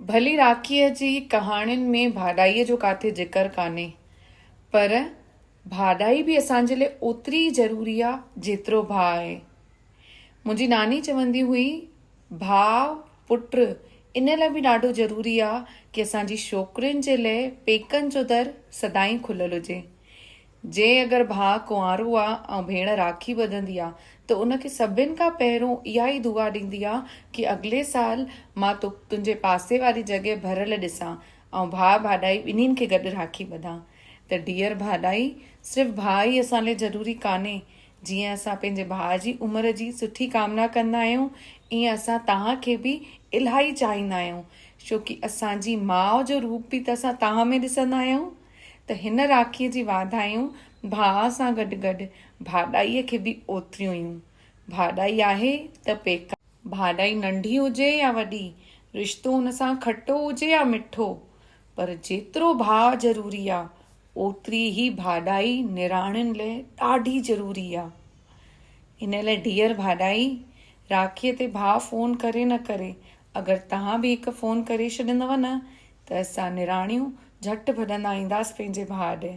भली राखीअ जी कहाणियुनि में भाॾाईअ जो काथे ज़िक्र कान्हे, पर भाॾाई बि असांजे लाइ ओतिरी ज़रूरी आहे जेतिरो भाउ आहे। मुंहिंजी नानी चवंदी हुई, भाउ पुट इन लाइ बि ॾाढो ज़रूरी आहे कि असांजी छोकिरियुनि जे लाइ पेकनि जो दर सदाईं खुलियलु हुजे। जे अगरि भाउ कुंवारो आहे ऐं भेण राखी ॿधंदी आहे त उनखे सभिनि खां पहिरियों इहा ई दुआ ॾींदी आहे कि अॻिले साल मां तुंहिंजे पासे वारी जॻह भरियल ॾिसां ऐं भाउ भाॾाई ॿिन्हिनि खे गॾु राखी ॿधां। त डियर भाॾाई, सिर्फ़ु भाउ ई असां लाइ ज़रूरी कान्हे। जीअं असां पंहिंजे भाउ जी उमिरि जी सुठी कामना कंदा आहियूं, ईअं असां तव्हांखे बि इलाही चाहींदा आहियूं, छो कि असांजी माउ जो रूप बि त असां तव्हां में ॾिसंदा आहियूं। त हिन राखीअ जी वाधायूं भाउ सां गॾु गॾु भाॾाईअ खे बि ओतिरियूं ई। भाॾाई आहे त पेका, भाॾाई नंढी हुजे या वॾी, रिश्तो हुन सां खटो हुजे या मिठो, पर जेतिरो भाउ ज़रूरी आहे ओतिरी ई भाॾाई निणानुनि लाइ ॾाढी ज़रूरी आहे। इन लाइ डियर भाॾाई, राखीअ ते भाउ फ़ोन करे न करे, अगरि तव्हां बि हिकु फ़ोन करे छॾंदव न त असां निणानियूं झटि भॼंदा ईंदासीं पंहिंजे भाउ ॾे।